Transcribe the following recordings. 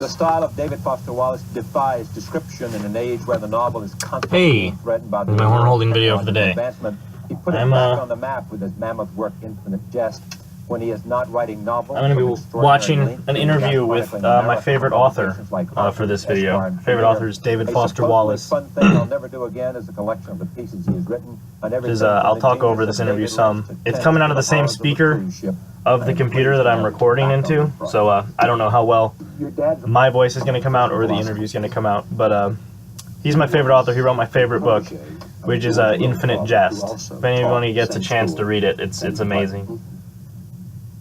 The style of David Foster Wallace defies description in an age where the novel is constantly threatened by the my horn-holding video for the day. advancement. He put it back on the map with his mammoth work, Infinite Jest. When he is not writing novels, I'm going to be watching an interview with my favorite author for this video. My favorite author is David Foster Wallace. Fun thing I'll never do again is a collection of the pieces he has written. I'll talk over this interview some. It's coming out of the same speaker of the computer that I'm recording into, so I don't know how well my voice is going to come out or the interview is going to come out, but he's my favorite author. He wrote my favorite book, which is Infinite Jest. If anybody gets a chance to read it, it's amazing.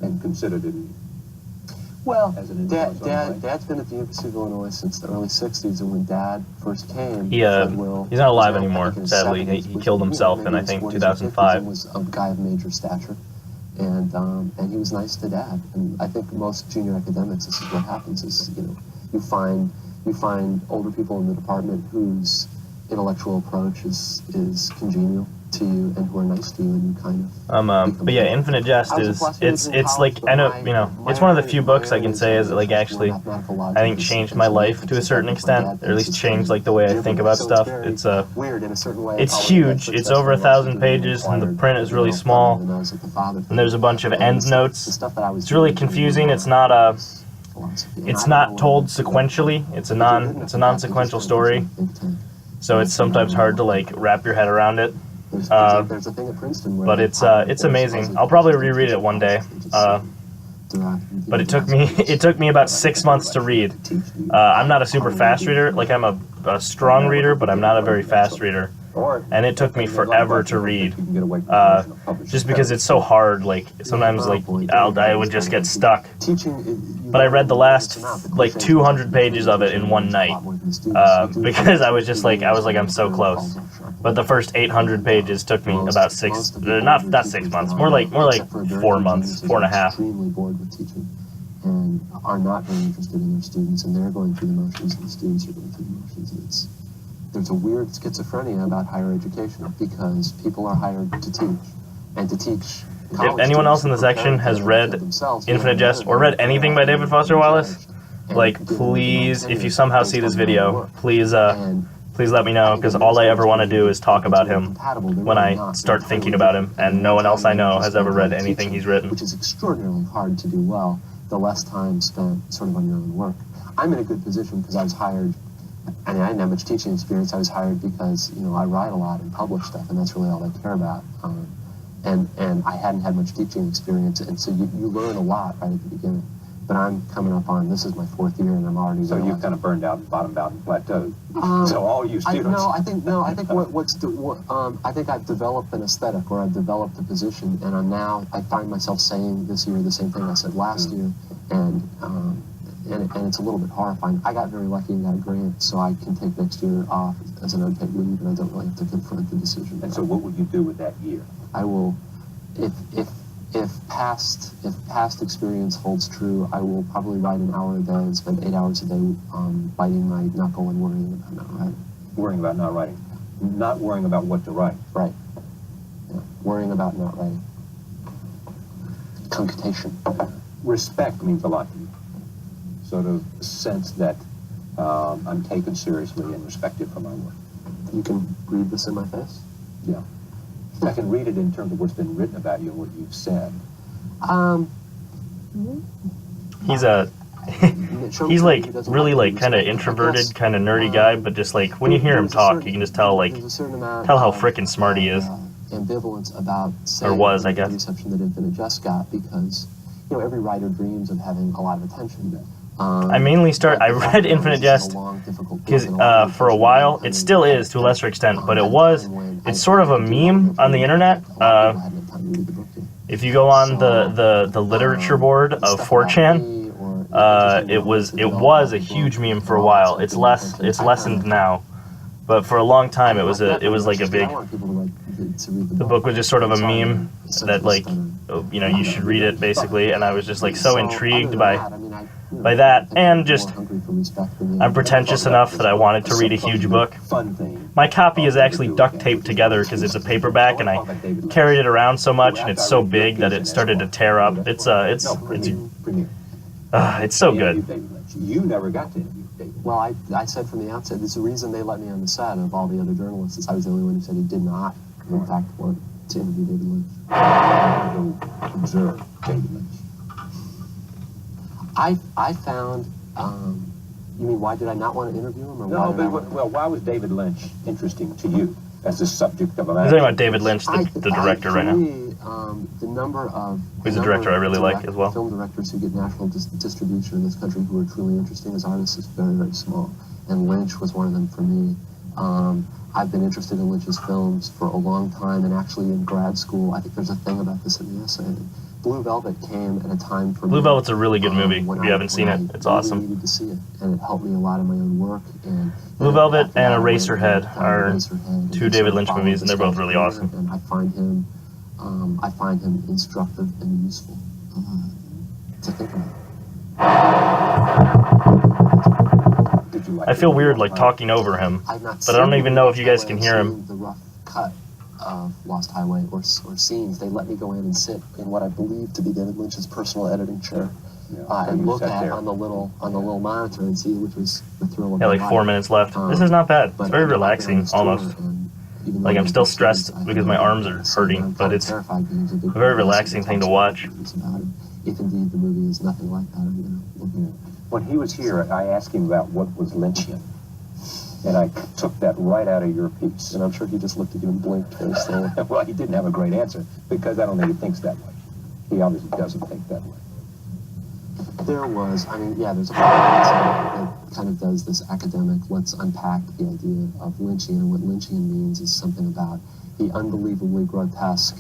And considered it. Well, Dad's been at the University of Illinois since the early '60s, and when Dad first came, he's not alive anymore. Sadly, he killed himself in I think 2005. He was a guy of major stature, and he was nice to Dad. And I think most junior academics, this is what happens: is you find older people in the department whose intellectual approach is congenial to you and who are nice to you, and you kind of but yeah, Infinite Jest is it's like, I know, it's one of the few books I can say is like actually I think changed my life to a certain extent, or at least changed like the way I think about stuff. It's huge. It's over 1,000 pages, and the print is really small, and there's a bunch of end notes. It's really confusing. It's not told sequentially. It's a non-sequential story, so it's sometimes hard to like wrap your head around it. There's a thing at Princeton where but it's amazing. I'll probably reread it one day. But it took me about 6 months to read. I'm not a super fast reader. Like, I'm a strong reader, but I'm not a very fast reader. And it took me forever to read, just because it's so hard. Like, sometimes like I would just get stuck. But I read the last like 200 pages of it in one night, because I was like I'm so close. But the first 800 pages took me about not 6 months, more like 4 months, 4.5. Extremely bored with teaching, and are not very interested in their students, and they're going through the motions, and the students are going through the motions, and there's a weird schizophrenia about higher education, because people are hired to teach, and to teach. If anyone else in the section has read Infinite Jest or read anything by David Foster Wallace, like, please, if you somehow see this video, please let me know, because all I ever want to do is talk about him when I start thinking about him, and no one else I know has ever read anything he's written. Which is extraordinarily hard to do well, the less time spent sort of on your own work. I'm in a good position because I was hired. I didn't have much teaching experience. I was hired because, I write a lot and publish stuff, and that's really all I care about. And I hadn't had much teaching experience, and so you learn a lot right at the beginning. But I'm coming up on, this is my 4th year, and I'm already. So you've kind of burned out, bottomed out, and plateaued. So all you students. I think I think I've developed an aesthetic, or I've developed a position, and I find myself saying this year the same thing I said last year, and it's a little bit horrifying. I got very lucky and got a grant, so I can take next year off as an unpaid leave, and I don't really have to confront the decision. And so what would you do with that year? I will, if past experience holds true, I will probably write an hour a day and spend 8 hours a day biting my knuckle and worrying about not writing. Worrying about not writing. Not worrying about what to write. Right. Yeah. Worrying about not writing. Concutation. Respect means a lot to you. Sort of sense that I'm taken seriously and respected for my work. You can read this in my face? Yeah. I can read it in terms of what's been written about you and what you've said. He's like really like kind of introverted, kind of nerdy guy, but just like when you hear him talk, you can just tell how frickin' smart he is. Ambivalence about, or was, I guess. The reception that Infinite Jest got, because every writer dreams of having a lot of attention. I read Infinite Jest because for a while, it still is to a lesser extent, but it's sort of a meme on the internet. If you go on the literature board of 4chan, it was a huge meme for a while. It's lessened now, but for a long time it was like a big. The book was just sort of a meme that like, you should read it basically, and I was just like so intrigued by that, and just I'm pretentious enough that I wanted to read a huge book. My copy is actually duct taped together because it's a paperback, and I carried it around so much, and it's so big that it started to tear up. It's so good. you never got to interview David. Well, I said from the outset, there's a reason they let me on the set of all the other journalists, is I was the only one who said he did not, in fact, want to interview David Lynch. Go observe David Lynch. I found, you mean why did I not want to interview him? Or No, why did I but want well, why was David Lynch interesting to you as the subject of a He's talking about David Lynch, the director right now. The number of Who's a director I really like as well. Film directors who get national distribution in this country who are truly interesting as artists is very, very small, and Lynch was one of them for me. I've been interested in Lynch's films for a long time, and actually in grad school, I think there's a thing about this in the essay. Blue Velvet came at a time for me. Blue Velvet's a really good movie. When If you haven't seen it, it's awesome. I needed to see it, and it helped me a lot in my own work. And Blue Velvet and Eraserhead are Eraserhead, two David Lynch movies, and they're both really awesome. And I find him instructive and useful to think about. Did you like I feel it? weird like talking over him. I've not But I don't seen even know if you guys I've can hear him. seen the rough cut of Lost Highway or scenes. They let me go in and sit in what I believe to be David Lynch's personal editing chair. Yeah, And you look sat at there. on the little monitor and see, which was the thrill of Yeah, my like life. 4 minutes left. This is not bad. It's But very I've been on relaxing, this tour, almost. and even Like, though I'm still I've stressed experienced, because my arms are hurting, but it's terrified because there's a big a very part of this relaxing that thing to talks watch. about it. If indeed the movie is nothing like that, looking at When he was here, I asked him about what was Lynchian, and I took that right out of your piece. and I'm sure he just looked at you and blinked very slowly. Well, he didn't have a great answer because I don't think he thinks that way. He obviously doesn't think that way. There was, there's a part that kind of does this academic, let's unpack the idea of Lynchian, and what Lynchian means is something about the unbelievably grotesque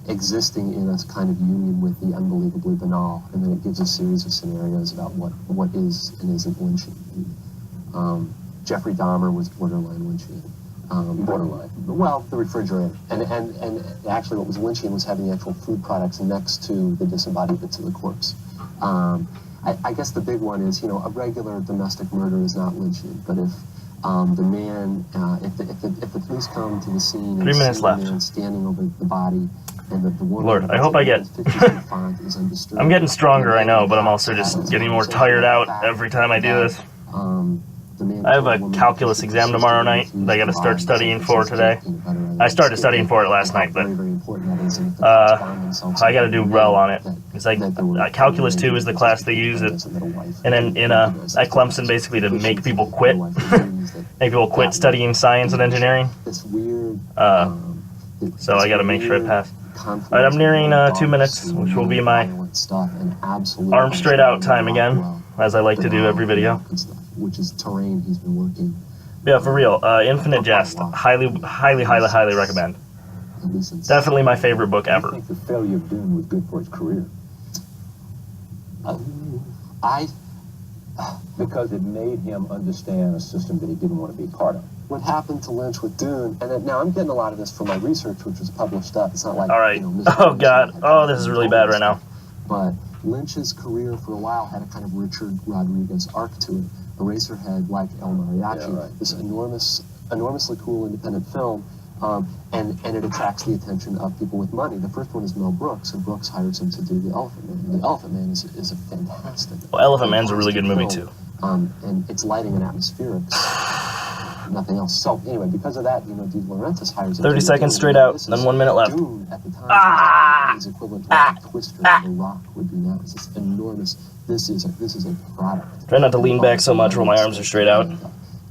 existing in a kind of union with the unbelievably banal, and then it gives a series of scenarios about what is and isn't Lynchian. Jeffrey Dahmer was borderline Lynchian. Borderline. Well, the refrigerator. And actually what was Lynchian was having the actual food products next to the disembodied bits of the corpse. I guess the big one is, a regular domestic murder is not Lynchian, but if the man, if the police come to the scene and 3 minutes see left. the man standing over the body, and the woman Lord, I hope I get- 50 feet font is undisturbed. I'm getting stronger, I know, but I'm also just getting more tired out every time I do this. I have a calculus exam tomorrow night that I gotta start studying for today. I started studying for it last night, but I gotta do well on it. It's like Calculus 2 is the class they use at Clemson basically to make people quit. Make people quit studying science and engineering. This weird, So I gotta make sure I pass. Alright, I'm nearing 2 minutes, which will be my arm straight out time again, as I like to do every video. Which is terrain he's been working. Yeah, for real. Infinite Jest. Highly recommend. At least since, Definitely my favorite book I ever. think the failure of Dune was good for his career because it made him understand a system that he didn't want to be part of. what happened to Lynch with Dune, and now I'm getting a lot of this from my research, which was published up. It's not like Alright. Oh god. Oh, this is really bad right now. But Lynch's career for a while had a kind of Richard Rodriguez arc to it. Eraserhead, like El Mariachi, Yeah, right. this enormously cool independent film, and it attracts the attention of people with money. The first one is Mel Brooks, and Brooks hires him to do The Elephant Man. The Elephant Man is a fantastic. Well, Elephant Man's a really good movie film. too. And it's lighting and atmospherics. Nothing else. So anyway, because of that, De Laurentiis hires him. 30 to do seconds Dune. straight out, This then is 1 minute left. Dune at the time is equivalent to what Twister or The Rock would be now. It's this enormous. This is a product. Try not to lean back so much while my arms are straight out.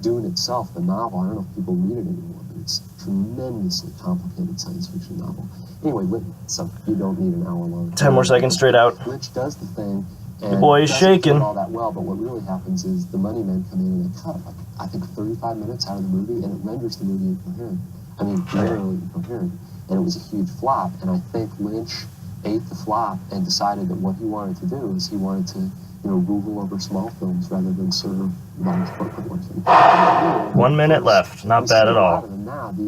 Dune itself, the novel. I don't know if people read it anymore, but it's a tremendously complicated science fiction novel. Anyway, so you don't need an hour long. 10 more seconds straight out. Lynch does the thing. The boy is doesn't shaking. do it all that well, but what really happens is the money men come in and they cut I think 35 minutes out of the movie, and it renders the movie incoherent. I mean, literally incoherent. And it was a huge flop. And I think Lynch ate the flop and decided that what he wanted to do is he wanted to, rule over small films rather than serve large corporate ones. 1 minute left. Not bad at A lot all. of them now, the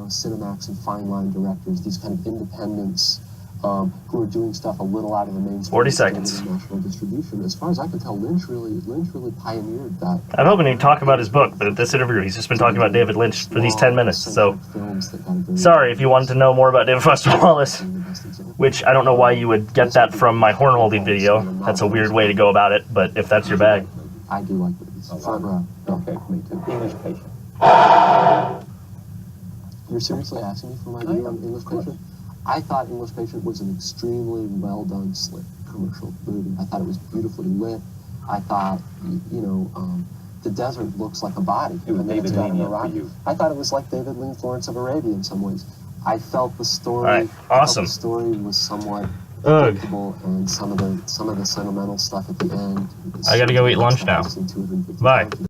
Cinemax and Fine Line directors, these kind of independents. Who are doing stuff a little out of the mainstream. 40 seconds. National distribution. As far as I can tell, Lynch really pioneered that. I'm hoping he'd talk about his book, but at this interview, he's just been talking about David Lynch for these 10 minutes. So, Films that got a very sorry if you wanted to know more about David Foster Wallace. the best example. which I don't know why you would get that from my horn holding video. That's a weird way to go about it, but if that's your bag. I do like movies. Front row. Okay, me too. English Patient. You're seriously asking me for my I view am, on English of course. Patient? I thought English Patient was an extremely well done, slick commercial movie. I thought it was beautifully lit. I thought, the desert looks like a body. It was I mean, it's David got an Lean for erotic- you. I thought it was like David Lean, Florence of Arabia in some ways. I felt the story. All right, I felt awesome. the story was somewhat Ugh. predictable, and some of the sentimental stuff at the end. I gotta go eat lunch now. Bye.